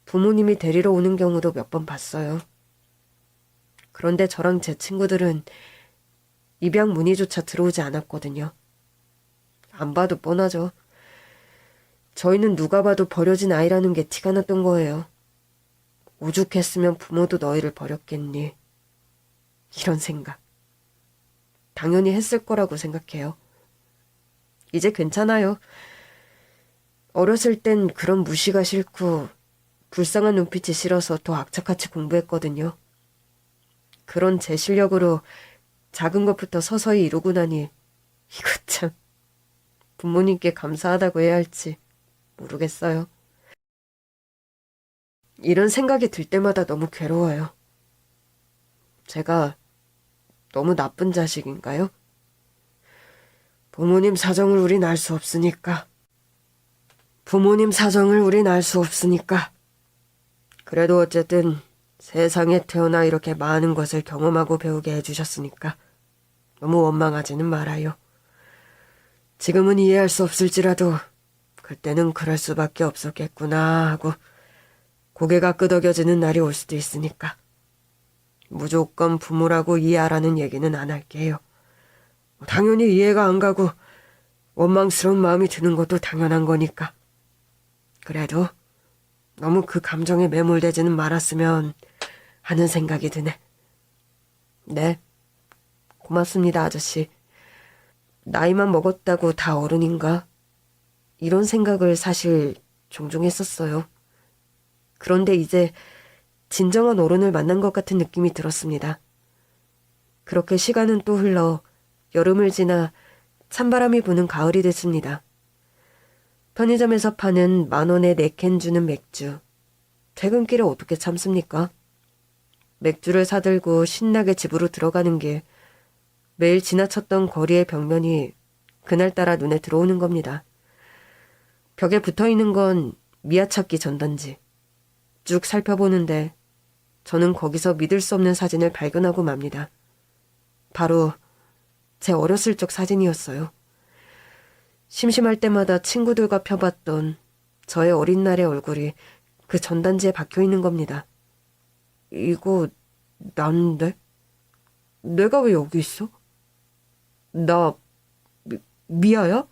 부모님이 데리러 오는 경우도 몇 번 봤어요. 그런데 저랑 제 친구들은 입양 문의조차 들어오지 않았거든요. 안 봐도 뻔하죠. 저희는 누가 봐도 버려진 아이라는 게 티가 났던 거예요. 오죽했으면 부모도 너희를 버렸겠니. 이런 생각. 당연히 했을 거라고 생각해요. 이제 괜찮아요. 어렸을 땐 그런 무시가 싫고 불쌍한 눈빛이 싫어서 더 악착같이 공부했거든요. 그런 제 실력으로 작은 것부터 서서히 이루고 나니 이거 참 부모님께 감사하다고 해야 할지 모르겠어요. 이런 생각이 들 때마다 너무 괴로워요. 제가 너무 나쁜 자식인가요? 부모님 사정을 우린 알 수 없으니까. 부모님 사정을 우린 알 수 없으니까. 그래도 어쨌든 세상에 태어나 이렇게 많은 것을 경험하고 배우게 해주셨으니까 너무 원망하지는 말아요. 지금은 이해할 수 없을지라도 그때는 그럴 수밖에 없었겠구나 하고 고개가 끄덕여지는 날이 올 수도 있으니까 무조건 부모라고 이해하라는 얘기는 안 할게요. 당연히 이해가 안 가고 원망스러운 마음이 드는 것도 당연한 거니까. 그래도 너무 그 감정에 매몰되지는 말았으면 하는 생각이 드네. 네, 고맙습니다, 아저씨. 나이만 먹었다고 다 어른인가? 이런 생각을 사실 종종 했었어요. 그런데 이제 진정한 어른을 만난 것 같은 느낌이 들었습니다. 그렇게 시간은 또 흘러 여름을 지나 찬바람이 부는 가을이 됐습니다. 편의점에서 파는 10,000원에 4캔 주는 맥주. 퇴근길에 어떻게 참습니까? 맥주를 사들고 신나게 집으로 들어가는 길. 매일 지나쳤던 거리의 벽면이 그날따라 눈에 들어오는 겁니다. 벽에 붙어있는 건 미아찾기 전단지. 쭉 살펴보는데 저는 거기서 믿을 수 없는 사진을 발견하고 맙니다. 바로 제 어렸을 적 사진이었어요. 심심할 때마다 친구들과 펴봤던 저의 어린 날의 얼굴이 그 전단지에 박혀 있는 겁니다. 이거 난데? 내가 왜 여기 있어? 나 미아야?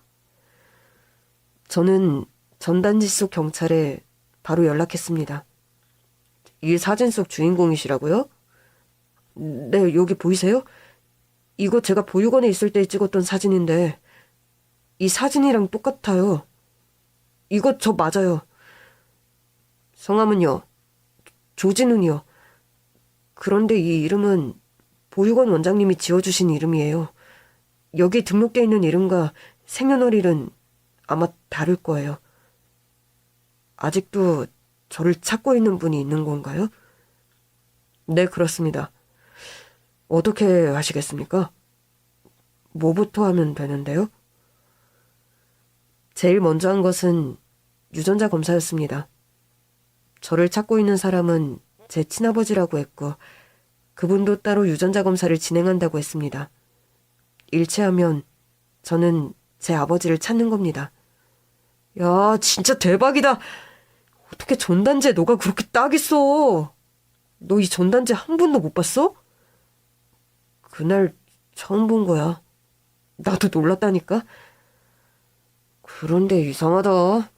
저는 전단지 속 경찰에 바로 연락했습니다. 이 사진 속 주인공이시라고요? 네, 여기 보이세요? 이거 제가 보육원에 있을 때 찍었던 사진인데 이 사진이랑 똑같아요. 이거 저 맞아요. 성함은요? 조진훈이요. 그런데 이 이름은 보육원 원장님이 지어주신 이름이에요. 여기 등록되어 있는 이름과 생년월일은 아마 다를 거예요. 아직도 저를 찾고 있는 분이 있는 건가요? 네, 그렇습니다. 어떻게 하시겠습니까? 뭐부터 하면 되는데요? 제일 먼저 한 것은 유전자 검사였습니다. 저를 찾고 있는 사람은 제 친아버지라고 했고 그분도 따로 유전자 검사를 진행한다고 했습니다. 일치하면 저는 제 아버지를 찾는 겁니다. 야, 진짜 대박이다. 어떻게 전단지에 너가 그렇게 딱 있어? 너 이 전단지 한 번도 못 봤어? 그날 처음 본 거야. 나도 놀랐다니까. 그런데 이상하다.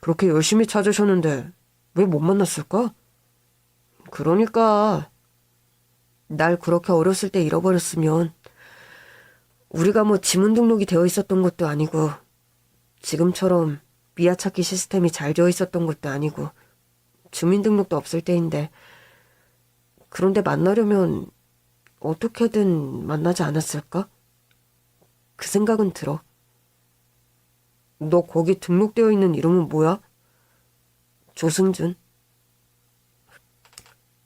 그렇게 열심히 찾으셨는데 왜 못 만났을까? 그러니까 날 그렇게 어렸을 때 잃어버렸으면 우리가 뭐 지문 등록이 되어 있었던 것도 아니고 지금처럼 미아 찾기 시스템이 잘 되어 있었던 것도 아니고 주민등록도 없을 때인데 그런데 만나려면 어떻게든 만나지 않았을까? 그 생각은 들어. 너 거기 등록되어 있는 이름은 뭐야? 조승준.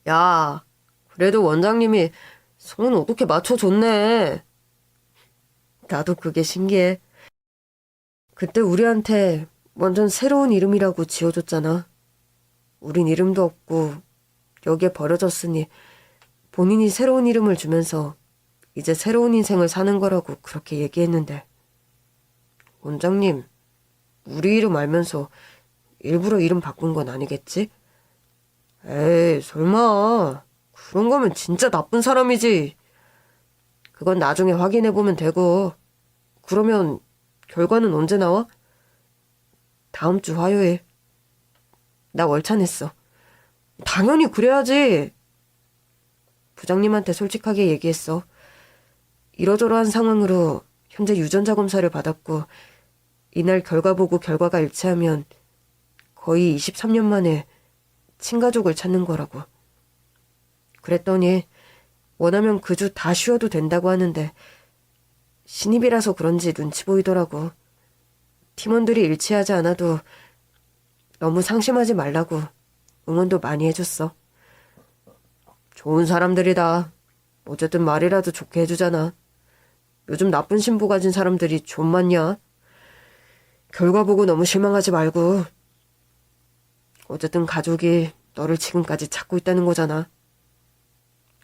야, 그래도 원장님이 성은 어떻게 맞춰줬네. 나도 그게 신기해. 그때 우리한테 완전 새로운 이름이라고 지어줬잖아. 우린 이름도 없고 여기에 버려졌으니 본인이 새로운 이름을 주면서 이제 새로운 인생을 사는 거라고 그렇게 얘기했는데 원장님, 우리 이름 알면서 일부러 이름 바꾼 건 아니겠지? 에이, 설마. 그런 거면 진짜 나쁜 사람이지. 그건 나중에 확인해보면 되고. 그러면 결과는 언제 나와? 다음 주 화요일. 나 월차 냈어. 당연히 그래야지. 부장님한테 솔직하게 얘기했어. 이러저러한 상황으로 현재 유전자 검사를 받았고 이날 결과 보고 결과가 일치하면 거의 23년 만에 친가족을 찾는 거라고. 그랬더니 원하면 그 주 다 쉬어도 된다고 하는데 신입이라서 그런지 눈치 보이더라고. 팀원들이 일치하지 않아도 너무 상심하지 말라고 응원도 많이 해줬어. 좋은 사람들이다. 어쨌든 말이라도 좋게 해주잖아. 요즘 나쁜 신부 가진 사람들이 좀 많냐? 결과 보고 너무 실망하지 말고. 어쨌든 가족이 너를 지금까지 찾고 있다는 거잖아.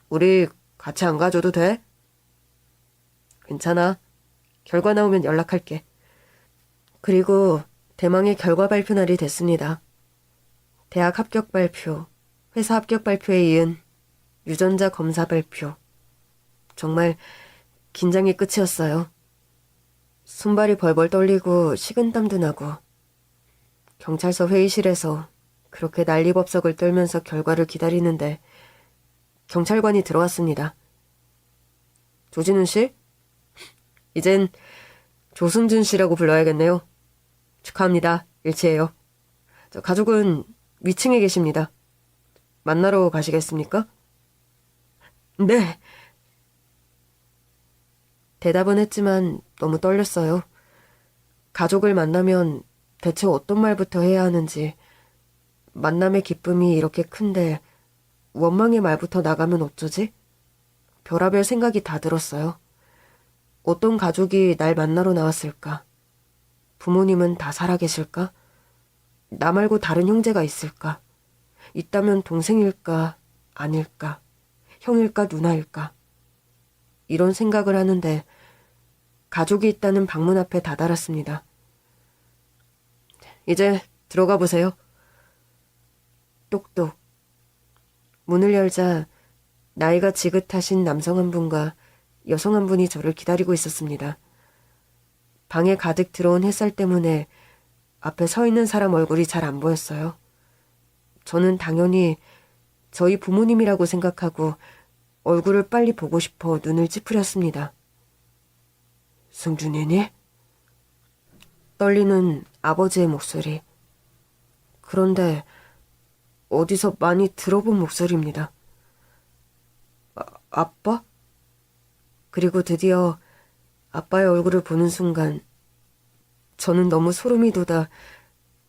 우리 같이 안 가줘도 돼? 괜찮아. 결과 나오면 연락할게. 그리고 대망의 결과 발표 날이 됐습니다. 대학 합격 발표, 회사 합격 발표에 이은 유전자 검사 발표. 정말 긴장의 끝이었어요. 손발이 벌벌 떨리고 식은땀도 나고 경찰서 회의실에서 그렇게 난리법석을 떨면서 결과를 기다리는데 경찰관이 들어왔습니다. 조진훈 씨? 이젠 조승준 씨라고 불러야겠네요. 축하합니다. 일치해요. 가족은 위층에 계십니다. 만나러 가시겠습니까? 네. 대답은 했지만 너무 떨렸어요. 가족을 만나면 대체 어떤 말부터 해야 하는지, 만남의 기쁨이 이렇게 큰데 원망의 말부터 나가면 어쩌지? 별하별 생각이 다 들었어요. 어떤 가족이 날 만나러 나왔을까? 부모님은 다 살아계실까? 나 말고 다른 형제가 있을까? 있다면 동생일까? 아닐까, 형일까, 누나일까. 이런 생각을 하는데 가족이 있다는 방문 앞에 다다랐습니다. 이제 들어가 보세요. 똑똑. 문을 열자 나이가 지긋하신 남성 한 분과 여성 한 분이 저를 기다리고 있었습니다. 방에 가득 들어온 햇살 때문에 앞에 서 있는 사람 얼굴이 잘 안 보였어요. 저는 당연히 저희 부모님이라고 생각하고 얼굴을 빨리 보고 싶어 눈을 찌푸렸습니다. 승준이니? 떨리는 아버지의 목소리. 그런데 어디서 많이 들어본 목소리입니다. 아빠? 그리고 드디어 아빠의 얼굴을 보는 순간 저는 너무 소름이 돋아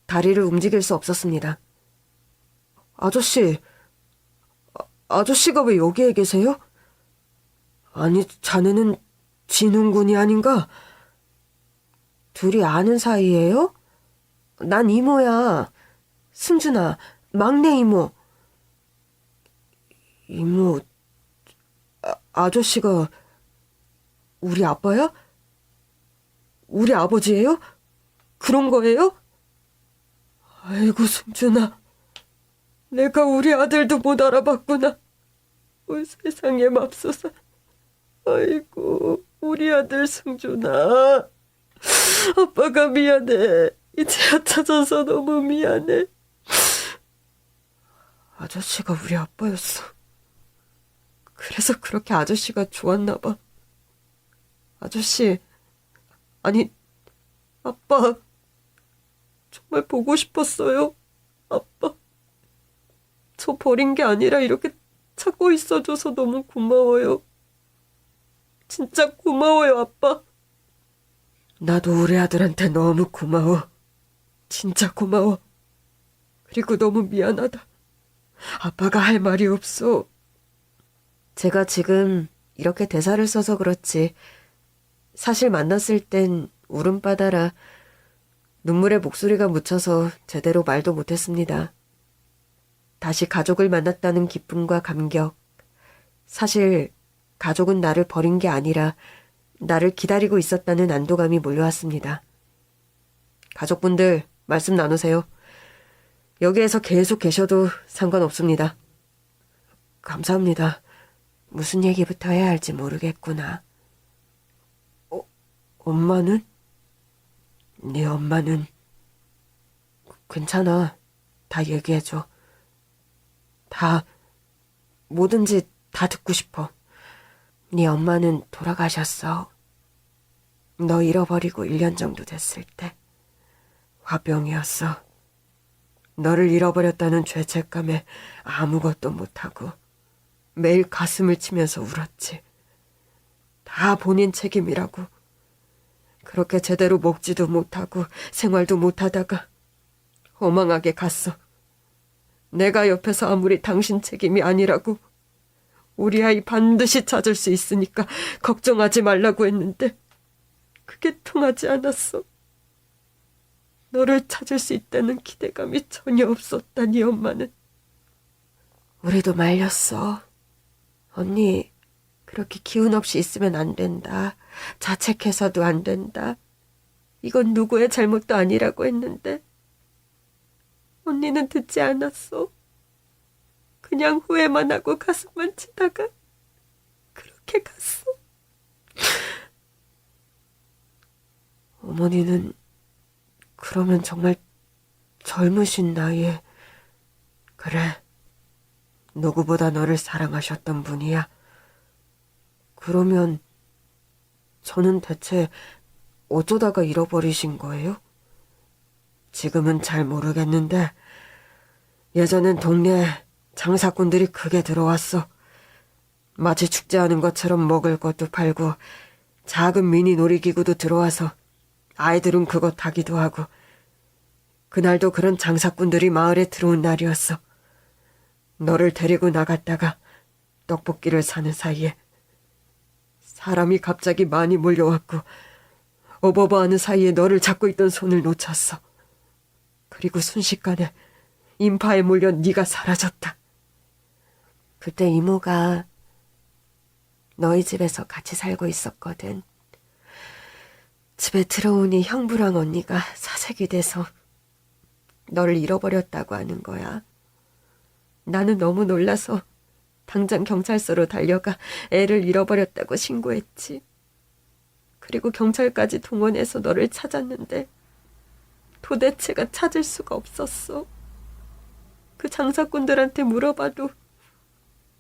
다리를 움직일 수 없었습니다. 아저씨, 아저씨가 왜 여기에 계세요? 아니, 자네는 진훈군이 아닌가? 둘이 아는 사이예요? 난 이모야. 승준아, 막내 이모. 이모, 아저씨가 우리 아빠야? 우리 아버지예요? 그런 거예요? 아이고, 승준아. 내가 우리 아들도 못 알아봤구나. 세상에 맙소사. 아이고, 우리 아들 승준아. 아빠가 미안해. 이제야 찾아서 너무 미안해. 아저씨가 우리 아빠였어. 그래서 그렇게 아저씨가 좋았나 봐. 아저씨, 아니, 아빠, 정말 보고 싶었어요. 아빠. 저 버린 게 아니라 이렇게 찾고 있어줘서 너무 고마워요. 진짜 고마워요, 아빠. 나도 우리 아들한테 너무 고마워. 진짜 고마워. 그리고 너무 미안하다. 아빠가 할 말이 없어. 제가 지금 이렇게 대사를 써서 그렇지 사실 만났을 땐 울음바다라 눈물에 목소리가 묻혀서 제대로 말도 못했습니다. 다시 가족을 만났다는 기쁨과 감격. 사실 가족은 나를 버린 게 아니라 나를 기다리고 있었다는 안도감이 몰려왔습니다. 가족분들 말씀 나누세요. 여기에서 계속 계셔도 상관없습니다. 감사합니다. 무슨 얘기부터 해야 할지 모르겠구나. 엄마는? 네 엄마는? 괜찮아. 다 얘기해줘. 다, 뭐든지 다 듣고 싶어. 네 엄마는 돌아가셨어. 너 잃어버리고 1년 정도 됐을 때. 화병이었어. 너를 잃어버렸다는 죄책감에 아무것도 못하고 매일 가슴을 치면서 울었지. 다 본인 책임이라고. 그렇게 제대로 먹지도 못하고 생활도 못하다가 허망하게 갔어. 내가 옆에서 아무리 당신 책임이 아니라고 우리 아이 반드시 찾을 수 있으니까 걱정하지 말라고 했는데 그게 통하지 않았어. 너를 찾을 수 있다는 기대감이 전혀 없었다, 네 엄마는. 우리도 말렸어. 언니, 그렇게 기운 없이 있으면 안 된다. 자책해서도 안 된다. 이건 누구의 잘못도 아니라고 했는데 언니는 듣지 않았어. 그냥 후회만 하고 가슴만 치다가 그렇게 갔어. 어머니는 그러면 정말 젊으신 나이에. 그래, 누구보다 너를 사랑하셨던 분이야. 그러면 저는 대체 어쩌다가 잃어버리신 거예요? 지금은 잘 모르겠는데 예전엔 동네에 장사꾼들이 크게 들어왔어. 마치 축제하는 것처럼 먹을 것도 팔고 작은 미니 놀이기구도 들어와서 아이들은 그거 타기도 하고. 그날도 그런 장사꾼들이 마을에 들어온 날이었어. 너를 데리고 나갔다가 떡볶이를 사는 사이에 사람이 갑자기 많이 몰려왔고 어버버하는 사이에 너를 잡고 있던 손을 놓쳤어. 그리고 순식간에 인파에 몰려 네가 사라졌다. 그때 이모가 너희 집에서 같이 살고 있었거든. 집에 들어오니 형부랑 언니가 사색이 돼서 너를 잃어버렸다고 하는 거야. 나는 너무 놀라서 당장 경찰서로 달려가 애를 잃어버렸다고 신고했지. 그리고 경찰까지 동원해서 너를 찾았는데 도대체가 찾을 수가 없었어. 그 장사꾼들한테 물어봐도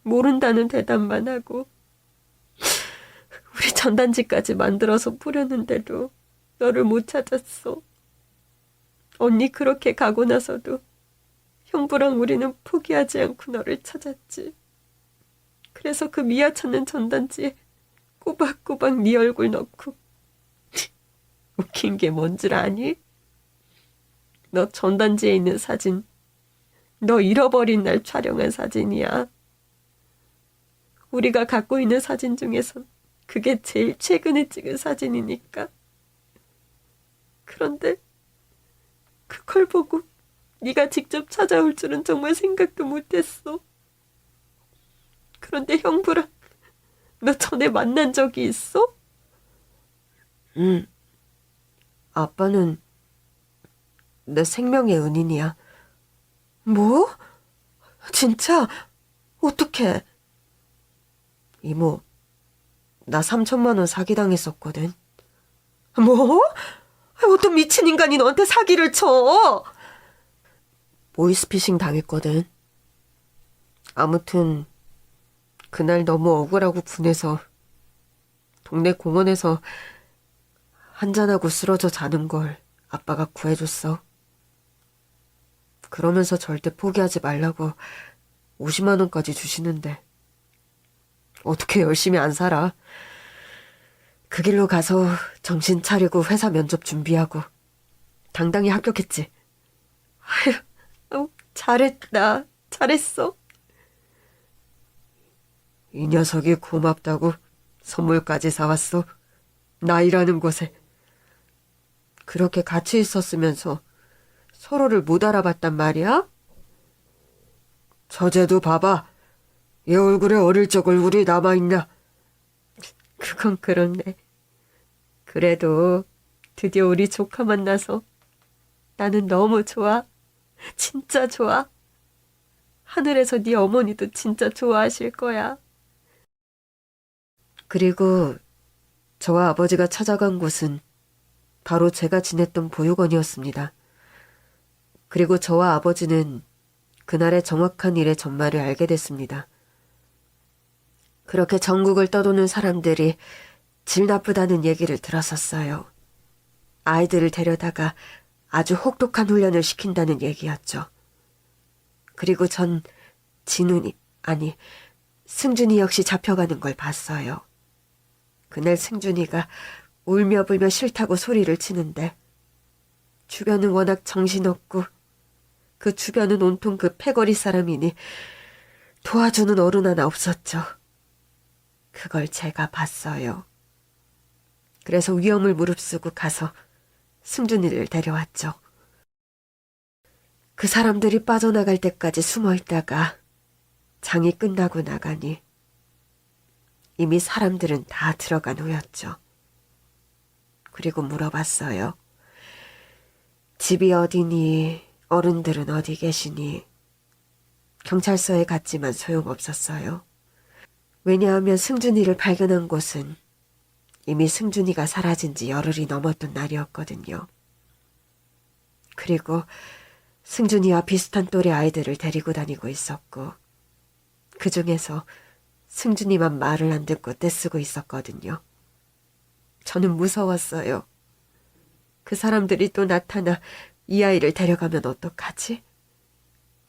모른다는 대답만 하고 우리 전단지까지 만들어서 뿌렸는데도 너를 못 찾았어. 언니 그렇게 가고 나서도 형부랑 우리는 포기하지 않고 너를 찾았지. 그래서 그 미아 찾는 전단지에 꼬박꼬박 네 얼굴 넣고 웃긴 게 뭔 줄 아니? 너 전단지에 있는 사진 너 잃어버린 날 촬영한 사진이야. 우리가 갖고 있는 사진 중에선 그게 제일 최근에 찍은 사진이니까. 그런데 그걸 보고 네가 직접 찾아올 줄은 정말 생각도 못했어. 그런데 형부랑 너 전에 만난 적이 있어? 응. 아빠는 내 생명의 은인이야. 뭐? 진짜? 어떡해? 이모, 나 3천만 원 사기당했었거든. 뭐? 어떤 미친 인간이 너한테 사기를 쳐? 보이스피싱 당했거든. 아무튼 그날 너무 억울하고 분해서 동네 공원에서 한잔하고 쓰러져 자는 걸 아빠가 구해줬어. 그러면서 절대 포기하지 말라고 50만 원까지 주시는데 어떻게 열심히 안 살아. 그 길로 가서 정신 차리고 회사 면접 준비하고 당당히 합격했지. 아휴, 잘했다. 잘했어. 이 녀석이 고맙다고 선물까지 사왔어. 나 일하는 곳에. 그렇게 같이 있었으면서 서로를 못 알아봤단 말이야? 저제도 봐봐. 얘 얼굴에 어릴 적 얼굴이 남아있나? 그건 그렇네. 그래도 드디어 우리 조카 만나서 나는 너무 좋아. 진짜 좋아. 하늘에서 네 어머니도 진짜 좋아하실 거야. 그리고 저와 아버지가 찾아간 곳은 바로 제가 지냈던 보육원이었습니다. 그리고 저와 아버지는 그날의 정확한 일의 전말을 알게 됐습니다. 그렇게 전국을 떠도는 사람들이 질 나쁘다는 얘기를 들었었어요. 아이들을 데려다가 아주 혹독한 훈련을 시킨다는 얘기였죠. 그리고 전 승준이 역시 잡혀가는 걸 봤어요. 그날 승준이가 울며 불며 싫다고 소리를 치는데 주변은 워낙 정신없고 그 주변은 온통 그 패거리 사람이니 도와주는 어른 하나 없었죠. 그걸 제가 봤어요. 그래서 위험을 무릅쓰고 가서 승준이를 데려왔죠. 그 사람들이 빠져나갈 때까지 숨어 있다가 장이 끝나고 나가니 이미 사람들은 다 들어간 후였죠. 그리고 물어봤어요. 집이 어디니? 어른들은 어디 계시니? 경찰서에 갔지만 소용없었어요. 왜냐하면 승준이를 발견한 곳은 이미 승준이가 사라진 지 열흘이 넘었던 날이었거든요. 그리고 승준이와 비슷한 또래 아이들을 데리고 다니고 있었고 그 중에서 승준이만 말을 안 듣고 떼쓰고 있었거든요. 저는 무서웠어요. 그 사람들이 또 나타나 이 아이를 데려가면 어떡하지?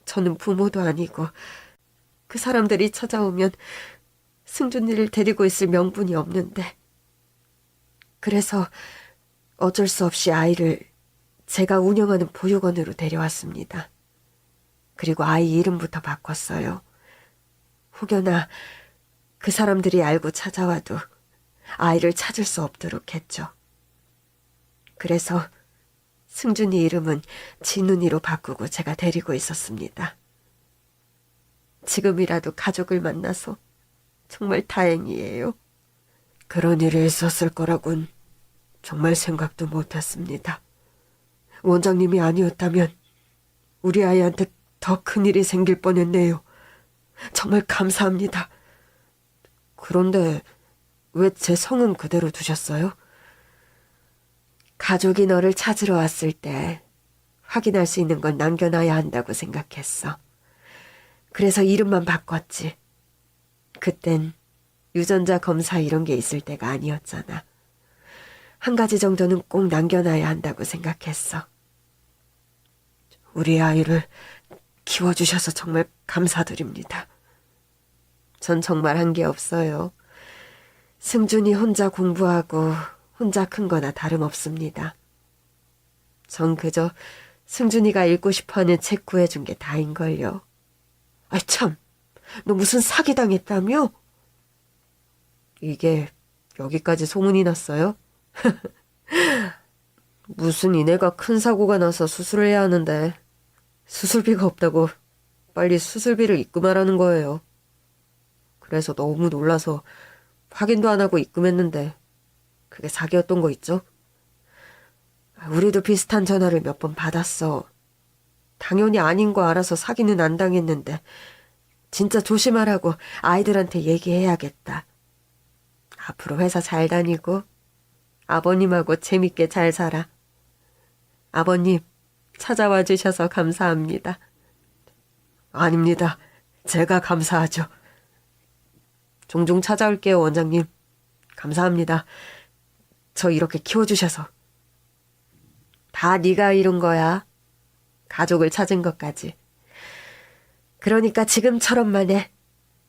저는 부모도 아니고 그 사람들이 찾아오면 승준이를 데리고 있을 명분이 없는데 그래서 어쩔 수 없이 아이를 제가 운영하는 보육원으로 데려왔습니다. 그리고 아이 이름부터 바꿨어요. 혹여나 그 사람들이 알고 찾아와도 아이를 찾을 수 없도록 했죠. 그래서 승준이 이름은 진훈이로 바꾸고 제가 데리고 있었습니다. 지금이라도 가족을 만나서 정말 다행이에요. 그런 일이 있었을 거라곤 정말 생각도 못했습니다. 원장님이 아니었다면 우리 아이한테 더 큰일이 생길 뻔했네요. 정말 감사합니다. 그런데 왜 제 성은 그대로 두셨어요? 가족이 너를 찾으러 왔을 때 확인할 수 있는 건 남겨놔야 한다고 생각했어. 그래서 이름만 바꿨지. 그땐 유전자 검사 이런 게 있을 때가 아니었잖아. 한 가지 정도는 꼭 남겨놔야 한다고 생각했어. 우리 아이를 키워주셔서 정말 감사드립니다. 전 정말 한 게 없어요. 승준이 혼자 공부하고 혼자 큰 거나 다름없습니다. 전 그저 승준이가 읽고 싶어하는 책 구해준 게 다인걸요. 아이 참, 너 무슨 사기당했다며? 이게 여기까지 소문이 났어요? 무슨 이내가 큰 사고가 나서 수술을 해야 하는데 수술비가 없다고 빨리 수술비를 입금하라는 거예요. 그래서 너무 놀라서 확인도 안 하고 입금했는데 그게 사기였던 거 있죠? 우리도 비슷한 전화를 몇 번 받았어. 당연히 아닌 거 알아서 사기는 안 당했는데 진짜 조심하라고 아이들한테 얘기해야겠다. 앞으로 회사 잘 다니고 아버님하고 재밌게 잘 살아. 아버님 찾아와 주셔서 감사합니다. 아닙니다. 제가 감사하죠. 종종 찾아올게요, 원장님. 감사합니다. 저 이렇게 키워주셔서. 다 네가 이룬 거야. 가족을 찾은 것까지. 그러니까 지금처럼만 해.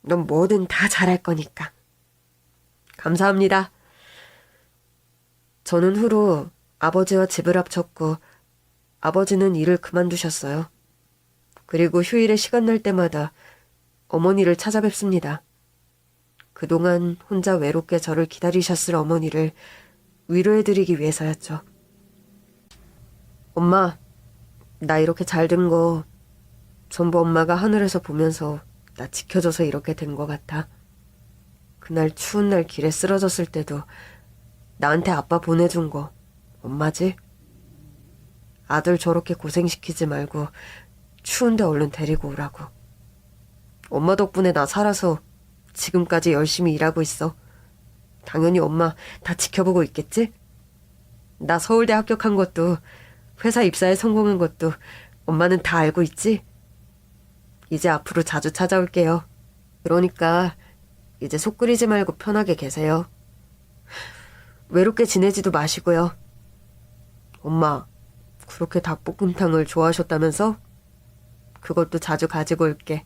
넌 뭐든 다 잘할 거니까. 감사합니다. 저는 후로 아버지와 집을 합쳤고 아버지는 일을 그만두셨어요. 그리고 휴일에 시간 날 때마다 어머니를 찾아뵙습니다. 그동안 혼자 외롭게 저를 기다리셨을 어머니를 위로해드리기 위해서였죠. 엄마, 나 이렇게 잘 된 거 전부 엄마가 하늘에서 보면서 나 지켜줘서 이렇게 된 거 같아. 그날 추운 날 길에 쓰러졌을 때도 나한테 아빠 보내준 거 엄마지? 아들 저렇게 고생시키지 말고 추운데 얼른 데리고 오라고. 엄마 덕분에 나 살아서 지금까지 열심히 일하고 있어. 당연히 엄마 다 지켜보고 있겠지? 나 서울대 합격한 것도 회사 입사에 성공한 것도 엄마는 다 알고 있지? 이제 앞으로 자주 찾아올게요. 그러니까 이제 속 끓이지 말고 편하게 계세요. 외롭게 지내지도 마시고요. 엄마, 그렇게 닭볶음탕을 좋아하셨다면서? 그것도 자주 가지고 올게.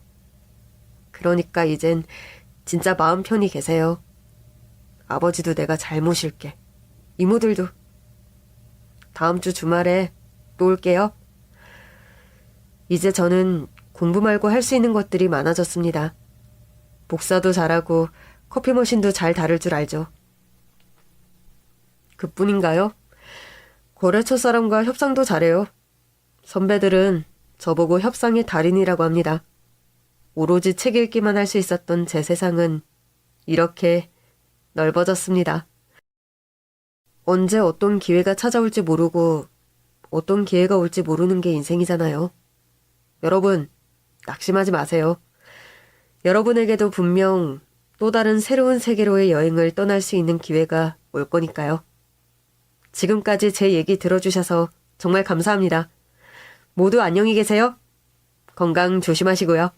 그러니까 이젠 진짜 마음 편히 계세요. 아버지도 내가 잘 모실게. 이모들도. 다음 주 주말에 또 올게요. 이제 저는 공부 말고 할 수 있는 것들이 많아졌습니다. 복사도 잘하고 커피 머신도 잘 다룰 줄 알죠. 그뿐인가요? 거래처 사람과 협상도 잘해요. 선배들은 저보고 협상의 달인이라고 합니다. 오로지 책 읽기만 할 수 있었던 제 세상은 이렇게 넓어졌습니다. 언제 어떤 기회가 찾아올지 모르고 어떤 기회가 올지 모르는 게 인생이잖아요. 여러분, 낙심하지 마세요. 여러분에게도 분명 또 다른 새로운 세계로의 여행을 떠날 수 있는 기회가 올 거니까요. 지금까지 제 얘기 들어주셔서 정말 감사합니다. 모두 안녕히 계세요. 건강 조심하시고요.